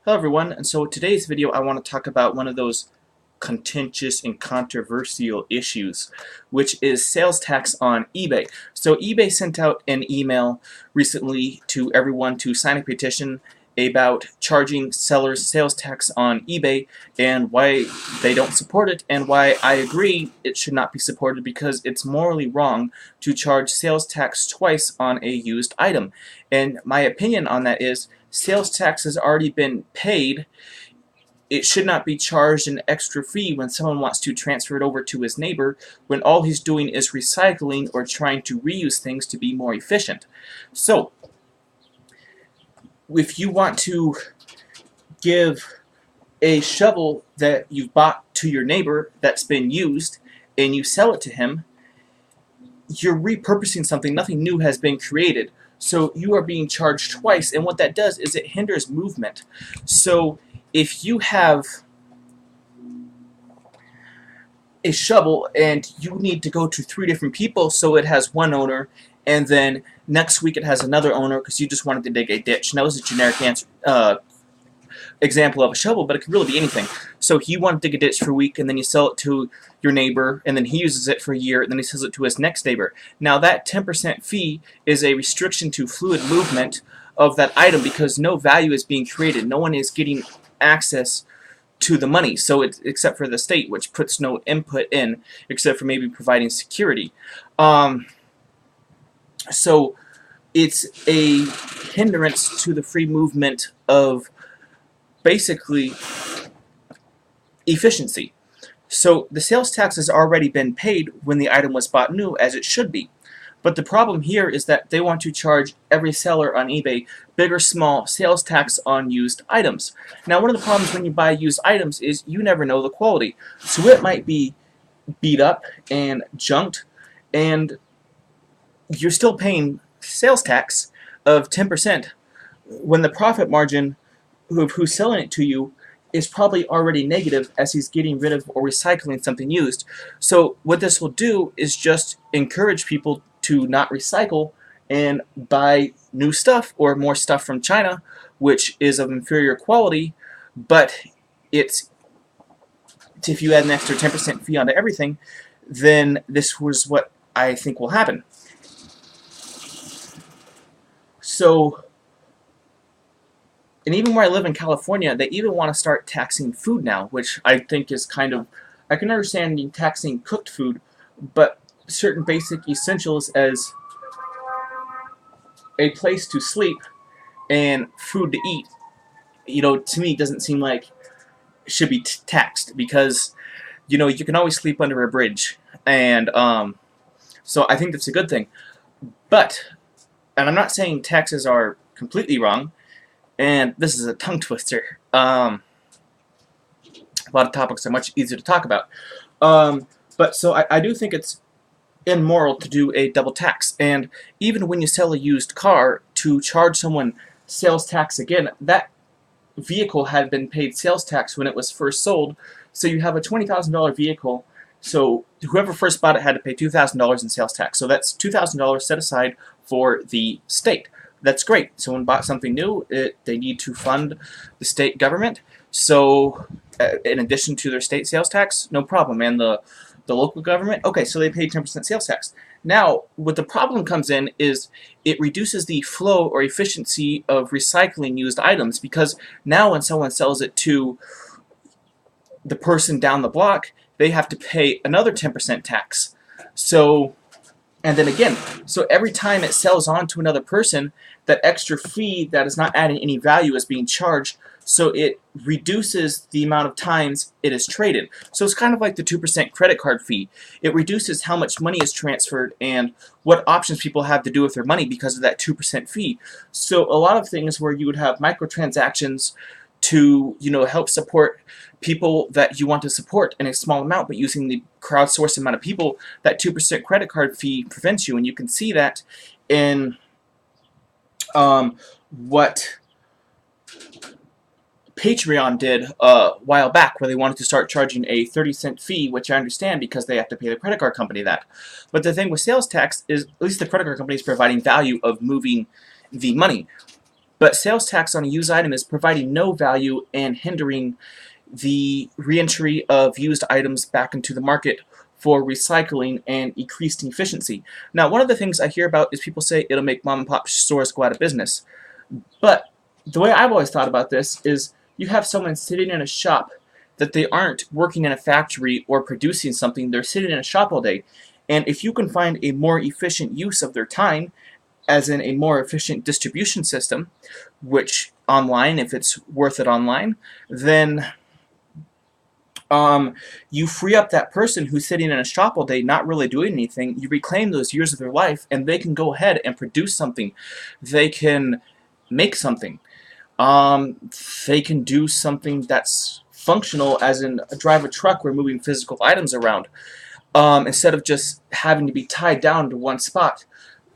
Hello everyone, and so today's video I want to talk about one of those contentious and controversial issues, which is sales tax on eBay. So eBay sent out an email recently to everyone to sign a petition about charging sellers sales tax on eBay and why they don't support it, and why I agree it should not be supported because it's morally wrong to charge sales tax twice on a used item. And my opinion on that is sales tax has already been paid. It should not be charged an extra fee when someone wants to transfer it over to his neighbor when all he's doing is recycling or trying to reuse things to be more efficient. So, if you want to give a shovel that you've bought to your neighbor that's been used and you sell it to him, you're repurposing something. Nothing new has been created. So you are being charged twice, and what that does is it hinders movement. So if you have a shovel and you need to go to 3 different people, so it has one owner, and then next week it has another owner because you just wanted to dig a ditch. And that was a generic example of a shovel, but it could really be anything. So you want to dig a ditch for a week, and then you sell it to your neighbor, and then he uses it for a year, and then he sells it to his next neighbor. Now that 10% fee is a restriction to fluid movement of that item because no value is being created. No one is getting access to the money, so it's except for the state, which puts no input in except for maybe providing security. So it's a hindrance to the free movement of basically efficiency. So the sales tax has already been paid when the item was bought new, as it should be. But the problem here is that they want to charge every seller on eBay, big or small, sales tax on used items. Now, one of the problems when you buy used items is you never know the quality. So it might be beat up and junked, and you're still paying sales tax of 10% when the profit margin of who's selling it to you is probably already negative as he's getting rid of or recycling something used. So what this will do is just encourage people to not recycle and buy new stuff or more stuff from China, which is of inferior quality, but it's, if you add an extra 10% fee onto everything, then this was what I think will happen. So, and even where I live in California, they even want to start taxing food now, which I think is kind of, I can understand taxing cooked food, but certain basic essentials as a place to sleep and food to eat, to me doesn't seem like it should be taxed because, you can always sleep under a bridge, and so I think that's a good thing. But, and I'm not saying taxes are completely wrong, and this is a tongue twister. A lot of topics are much easier to talk about. But so I do think it's immoral to do a double tax. And even when you sell a used car, to charge someone sales tax again, that vehicle had been paid sales tax when it was first sold. So you have a $20,000 vehicle. So whoever first bought it had to pay $2,000 in sales tax. So that's $2,000 set aside for the state. That's great. Someone bought something new, they need to fund the state government. So in addition to their state sales tax, no problem. And the local government, okay, so they pay 10% sales tax. Now, what the problem comes in is it reduces the flow or efficiency of recycling used items, because now when someone sells it to the person down the block, they have to pay another 10% tax. So, and then again, so every time it sells on to another person, that extra fee that is not adding any value is being charged, so it reduces the amount of times it is traded. So it's kind of like the 2% credit card fee. It reduces how much money is transferred and what options people have to do with their money because of that 2% fee. So a lot of things where you would have microtransactions to, help support people that you want to support in a small amount, but using the crowdsourced amount of people, that 2% credit card fee prevents you. And you can see that in what Patreon did a while back, where they wanted to start charging a 30-cent fee, which I understand because they have to pay the credit card company that. But the thing with sales tax is, at least the credit card company is providing value of moving the money. But sales tax on a used item is providing no value and hindering the reentry of used items back into the market for recycling and increased efficiency. Now, one of the things I hear about is people say it'll make mom and pop stores go out of business. But the way I've always thought about this is you have someone sitting in a shop that they aren't working in a factory or producing something, they're sitting in a shop all day. And if you can find a more efficient use of their time, as in a more efficient distribution system, which online, if it's worth it online, then you free up that person who's sitting in a shop all day not really doing anything. You reclaim those years of their life, and they can go ahead and produce something. They can make something. They can do something that's functional, as in drive a truck where moving physical items around, instead of just having to be tied down to one spot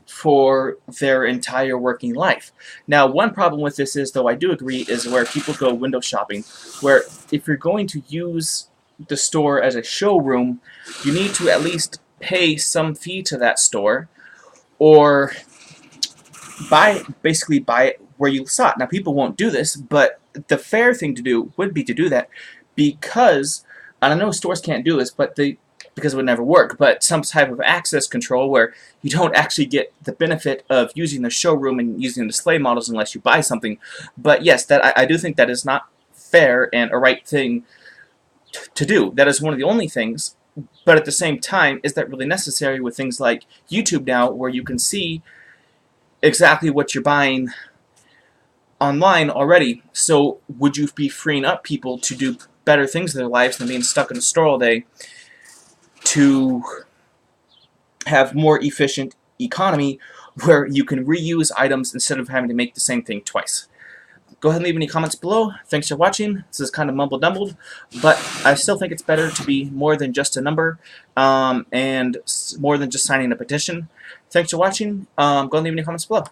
for their entire working life. Now, one problem with this is, though I do agree, is where people go window shopping, where if you're going to use the store as a showroom, you need to at least pay some fee to that store, or basically buy it where you saw it. Now, people won't do this, but the fair thing to do would be to do that, because, and I know stores can't do this, but because it would never work, but some type of access control where you don't actually get the benefit of using the showroom and using the display models unless you buy something. But yes, that I do think that is not fair and a right thing to do. That is one of the only things, but at the same time, is that really necessary with things like YouTube now, where you can see exactly what you're buying online already? So would you be freeing up people to do better things in their lives than being stuck in a store all day, to have more efficient economy where you can reuse items instead of having to make the same thing twice? Go ahead and leave any comments below. Thanks for watching. This is kind of mumble-jumbled, but I still think it's better to be more than just a number, and more than just signing a petition. Thanks for watching. Go ahead and leave any comments below.